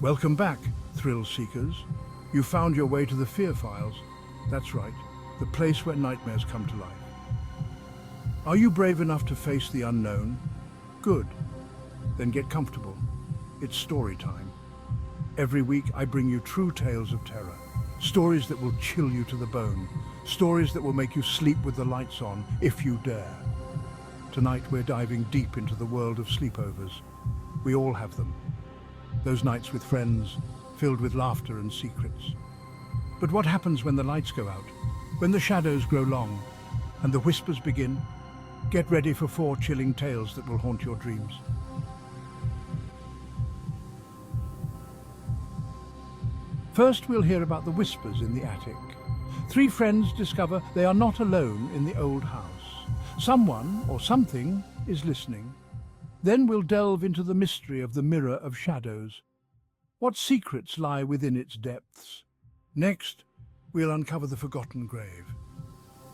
Welcome back, thrill seekers. You found your way to the Fear Files. That's right, the place where nightmares come to life. Are you brave enough to face the unknown? Good. Then get comfortable. It's story time. Every week I bring you true tales of terror. Stories that will chill you to the bone. Stories that will make you sleep with the lights on, if you dare. Tonight we're diving deep into the world of sleepovers. We all have them. Those nights with friends, filled with laughter and secrets. But what happens when the lights go out? When the shadows grow long and the whispers begin? Get ready for 4 chilling tales that will haunt your dreams. First, we'll hear about the whispers in the attic. 3 friends discover they are not alone in the old house. Someone or something is listening. Then we'll delve into the mystery of the Mirror of Shadows. What secrets lie within its depths? Next, we'll uncover the forgotten grave.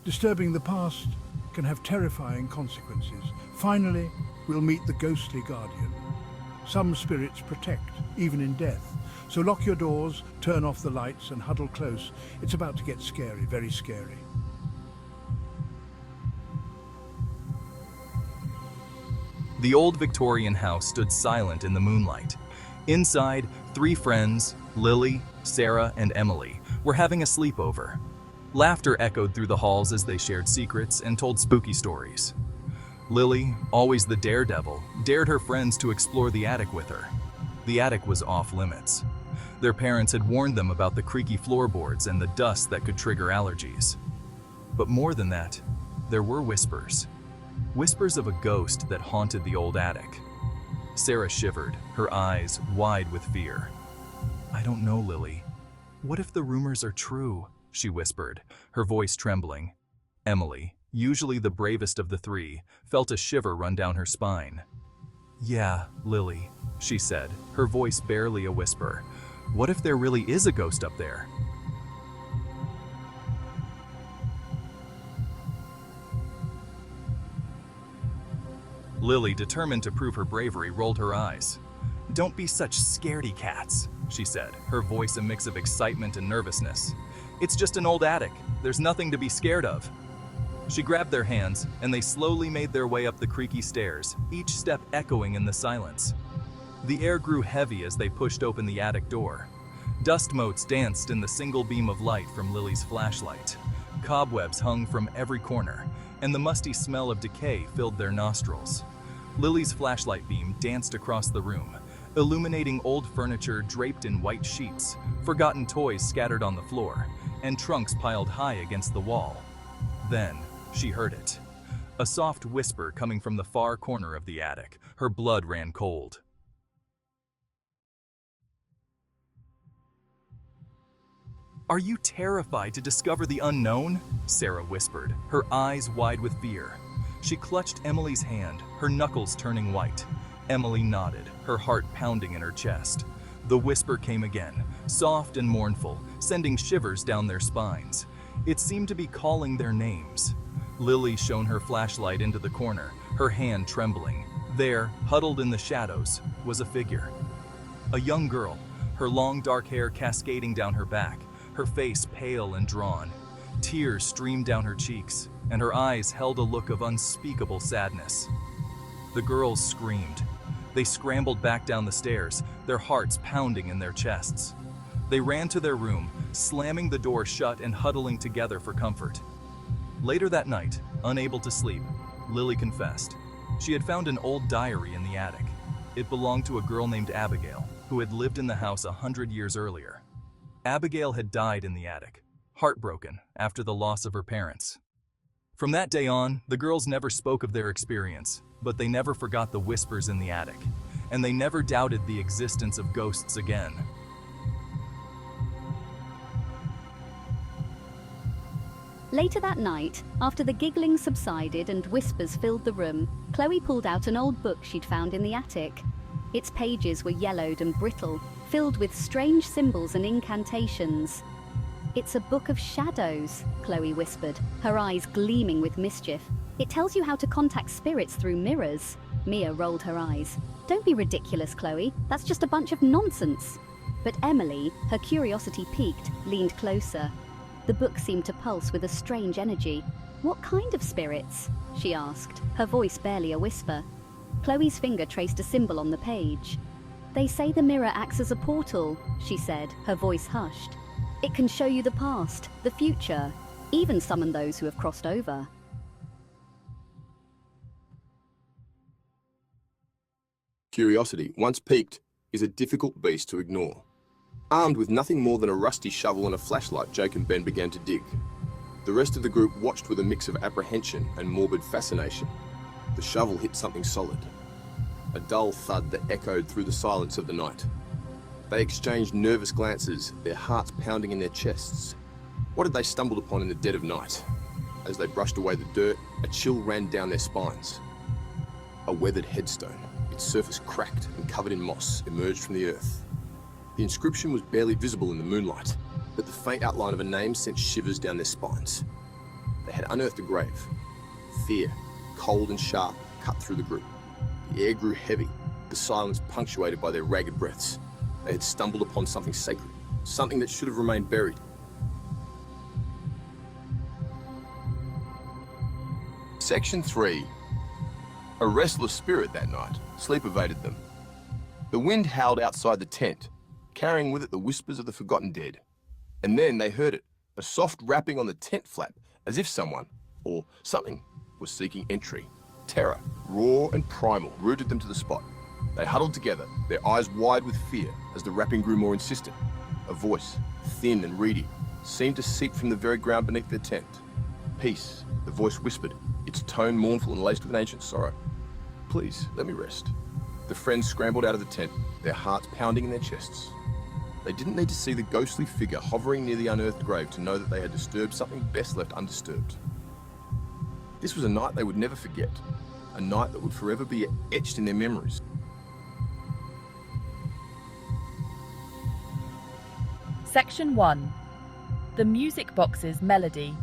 Disturbing the past can have terrifying consequences. Finally, we'll meet the ghostly guardian. Some spirits protect, even in death. So lock your doors, turn off the lights, and huddle close. It's about to get scary, very scary. The old Victorian house stood silent in the moonlight. Inside, 3 friends, Lily, Sarah, and Emily, were having a sleepover. Laughter echoed through the halls as they shared secrets and told spooky stories. Lily, always the daredevil, dared her friends to explore the attic with her. The attic was off limits. Their parents had warned them about the creaky floorboards and the dust that could trigger allergies. But more than that, there were whispers. Whispers of a ghost that haunted the old attic. Sarah shivered, her eyes wide with fear. "I don't know, Lily. What if the rumors are true?" she whispered, her voice trembling. Emily, usually the bravest of the 3, felt a shiver run down her spine. "Yeah, Lily," she said, her voice barely a whisper. "What if there really is a ghost up there?" Lily, determined to prove her bravery, rolled her eyes. "Don't be such scaredy cats," she said, her voice a mix of excitement and nervousness. "It's just an old attic. There's nothing to be scared of." She grabbed their hands, and they slowly made their way up the creaky stairs, each step echoing in the silence. The air grew heavy as they pushed open the attic door. Dust motes danced in the single beam of light from Lily's flashlight. Cobwebs hung from every corner, and the musty smell of decay filled their nostrils. Lily's flashlight beam danced across the room, illuminating old furniture draped in white sheets, forgotten toys scattered on the floor, and trunks piled high against the wall. Then she heard it. A soft whisper coming from the far corner of the attic. Her blood ran cold. "Are you terrified to discover the unknown?" Sarah whispered, her eyes wide with fear. She clutched Emily's hand, her knuckles turning white. Emily nodded, her heart pounding in her chest. The whisper came again, soft and mournful, sending shivers down their spines. It seemed to be calling their names. Lily shone her flashlight into the corner, her hand trembling. There, huddled in the shadows, was a figure. A young girl, her long dark hair cascading down her back, her face pale and drawn. Tears streamed down her cheeks, and her eyes held a look of unspeakable sadness. The girls screamed. They scrambled back down the stairs, their hearts pounding in their chests. They ran to their room, slamming the door shut and huddling together for comfort. Later that night, unable to sleep, Lily confessed. She had found an old diary in the attic. It belonged to a girl named Abigail, who had lived in the house 100 years earlier. Abigail had died in the attic, heartbroken after the loss of her parents. From that day on, the girls never spoke of their experience, but they never forgot the whispers in the attic, and they never doubted the existence of ghosts again. Later that night, after the giggling subsided and whispers filled the room, Chloe pulled out an old book she'd found in the attic. Its pages were yellowed and brittle, filled with strange symbols and incantations. "It's a book of shadows," Chloe whispered, her eyes gleaming with mischief. "It tells you how to contact spirits through mirrors." Mia rolled her eyes. "Don't be ridiculous, Chloe. That's just a bunch of nonsense." But Emily, her curiosity piqued, leaned closer. The book seemed to pulse with a strange energy. "What kind of spirits?" she asked, her voice barely a whisper. Chloe's finger traced a symbol on the page. "They say the mirror acts as a portal," she said, her voice hushed. "It can show you the past, the future, even summon those who have crossed over." Curiosity, once piqued, is a difficult beast to ignore. Armed with nothing more than a rusty shovel and a flashlight, Jake and Ben began to dig. The rest of the group watched with a mix of apprehension and morbid fascination. The shovel hit something solid. A dull thud that echoed through the silence of the night. They exchanged nervous glances, their hearts pounding in their chests. What had they stumbled upon in the dead of night? As they brushed away the dirt, a chill ran down their spines. A weathered headstone, its surface cracked and covered in moss, emerged from the earth. The inscription was barely visible in the moonlight, but the faint outline of a name sent shivers down their spines. They had unearthed a grave. Fear, cold and sharp, cut through the group. The air grew heavy, the silence punctuated by their ragged breaths. They had stumbled upon something sacred, something that should have remained buried. Section 3. A restless spirit that night. Sleep evaded them. The wind howled outside the tent, carrying with it the whispers of the forgotten dead. And then they heard it, a soft rapping on the tent flap, as if someone, or something, was seeking entry. Terror, raw and primal, rooted them to the spot. They huddled together, their eyes wide with fear, as the rapping grew more insistent. A voice, thin and reedy, seemed to seep from the very ground beneath their tent. "Peace," the voice whispered, its tone mournful and laced with ancient sorrow. "Please, let me rest." The friends scrambled out of the tent, their hearts pounding in their chests. They didn't need to see the ghostly figure hovering near the unearthed grave to know that they had disturbed something best left undisturbed. This was a night they would never forget, a night that would forever be etched in their memories. Section 1. The Music Box's Melody.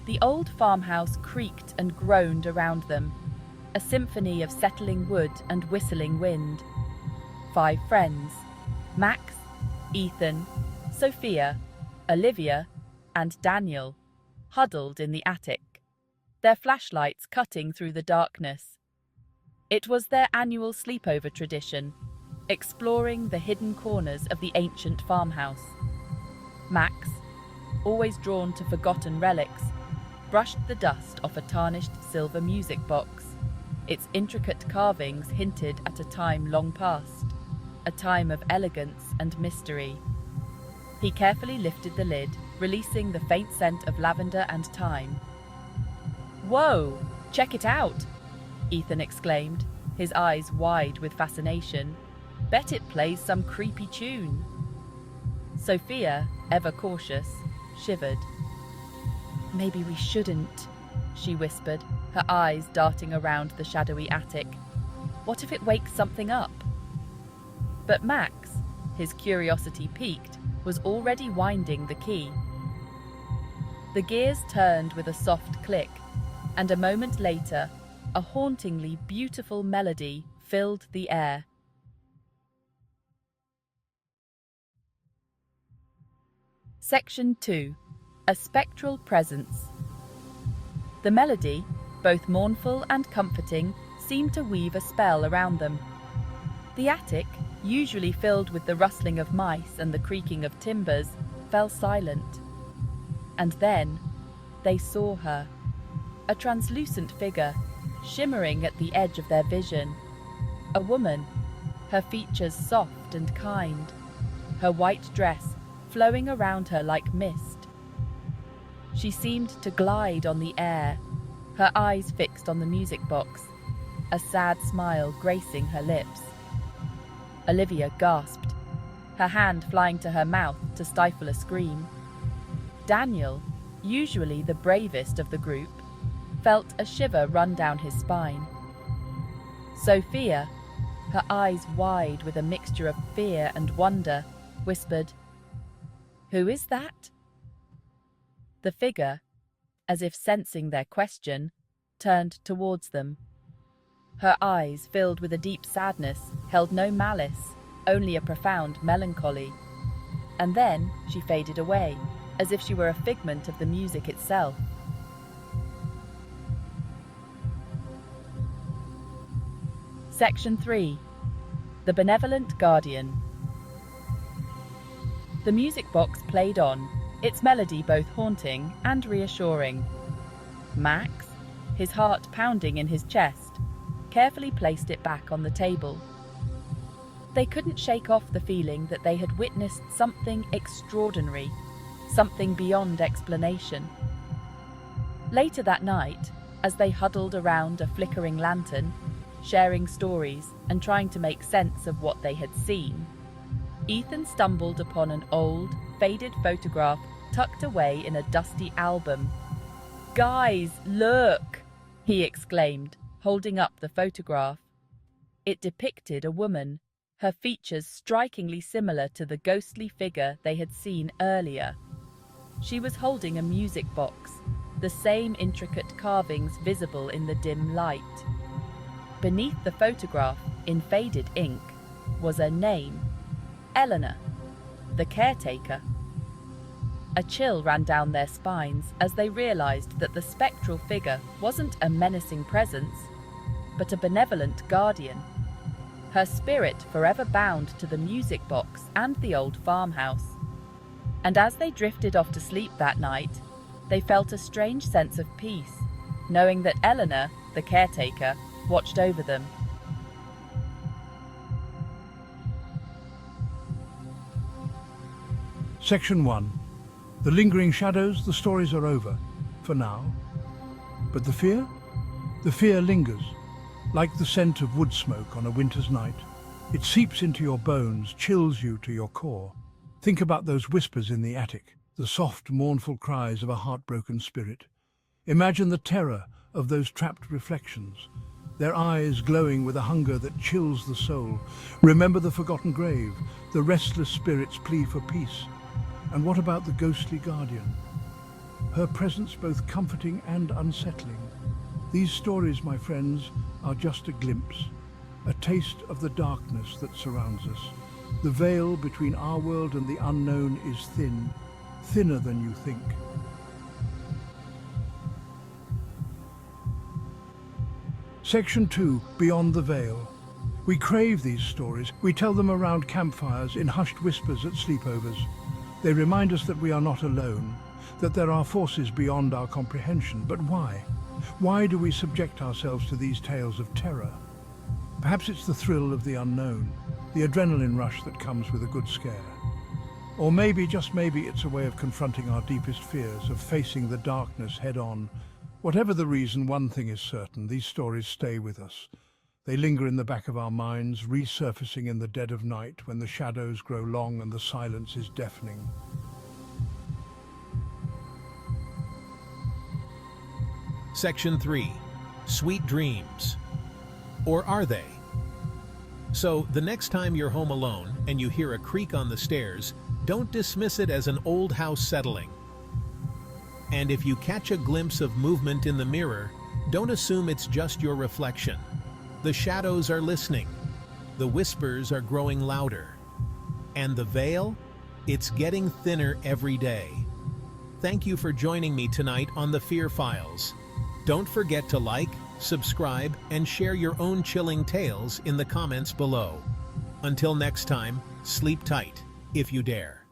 The old farmhouse creaked and groaned around them, a symphony of settling wood and whistling wind. 5 friends, Max, Ethan, Sophia, Olivia, and Daniel, huddled in the attic, their flashlights cutting through the darkness. It was their annual sleepover tradition, exploring the hidden corners of the ancient farmhouse. Max, always drawn to forgotten relics, brushed the dust off a tarnished silver music box. Its intricate carvings hinted at a time long past, a time of elegance and mystery. He carefully lifted the lid, releasing the faint scent of lavender and thyme. "Whoa! Check it out!" Ethan exclaimed, his eyes wide with fascination. "Bet it plays some creepy tune." Sophia, ever cautious, shivered. "Maybe we shouldn't," she whispered, her eyes darting around the shadowy attic. "What if it wakes something up?" But Max, his curiosity piqued, was already winding the key. The gears turned with a soft click, and a moment later, a hauntingly beautiful melody filled the air. Section 2. A Spectral Presence. The melody, both mournful and comforting, seemed to weave a spell around them. The attic, usually filled with the rustling of mice and the creaking of timbers, fell silent. And then they saw her, a translucent figure, shimmering at the edge of their vision. A woman, her features soft and kind, her white dress flowing around her like mist. She seemed to glide on the air, her eyes fixed on the music box, a sad smile gracing her lips. Olivia gasped, her hand flying to her mouth to stifle a scream. Daniel, usually the bravest of the group, felt a shiver run down his spine. Sophia, her eyes wide with a mixture of fear and wonder, whispered, "Who is that?" The figure, as if sensing their question, turned towards them. Her eyes, filled with a deep sadness, held no malice, only a profound melancholy. And then she faded away, as if she were a figment of the music itself. Section 3. The Benevolent Guardian. The music box played on, its melody both haunting and reassuring. Max, his heart pounding in his chest, carefully placed it back on the table. They couldn't shake off the feeling that they had witnessed something extraordinary, something beyond explanation. Later that night, as they huddled around a flickering lantern, sharing stories and trying to make sense of what they had seen, Ethan stumbled upon an old, faded photograph tucked away in a dusty album. "Guys, look!" he exclaimed, holding up the photograph. It depicted a woman, her features strikingly similar to the ghostly figure they had seen earlier. She was holding a music box, the same intricate carvings visible in the dim light. Beneath the photograph, in faded ink, was a name: Eleanor, the caretaker. A chill ran down their spines as they realized that the spectral figure wasn't a menacing presence, but a benevolent guardian. Her spirit forever bound to the music box and the old farmhouse. And as they drifted off to sleep that night, they felt a strange sense of peace, knowing that Eleanor, the caretaker, watched over them. Section 1. The lingering shadows, the stories are over, for now. But the fear? The fear lingers, like the scent of wood smoke on a winter's night. It seeps into your bones, chills you to your core. Think about those whispers in the attic, the soft, mournful cries of a heartbroken spirit. Imagine the terror of those trapped reflections, their eyes glowing with a hunger that chills the soul. Remember the forgotten grave, the restless spirit's plea for peace. And what about the ghostly guardian? Her presence both comforting and unsettling. These stories, my friends, are just a glimpse, a taste of the darkness that surrounds us. The veil between our world and the unknown is thin, thinner than you think. Section 2, Beyond the Veil. We crave these stories. We tell them around campfires, in hushed whispers at sleepovers. They remind us that we are not alone, that there are forces beyond our comprehension. But why? Why do we subject ourselves to these tales of terror? Perhaps it's the thrill of the unknown, the adrenaline rush that comes with a good scare. Or maybe, just maybe, it's a way of confronting our deepest fears, of facing the darkness head-on. Whatever the reason, one thing is certain: these stories stay with us. They linger in the back of our minds, resurfacing in the dead of night when the shadows grow long and the silence is deafening. Section 3. Sweet Dreams. Or are they? So, the next time you're home alone and you hear a creak on the stairs, don't dismiss it as an old house settling. And if you catch a glimpse of movement in the mirror, don't assume it's just your reflection. The shadows are listening. The whispers are growing louder. And the veil? It's getting thinner every day. Thank you for joining me tonight on the Fear Files. Don't forget to like, subscribe, and share your own chilling tales in the comments below. Until next time, sleep tight, if you dare.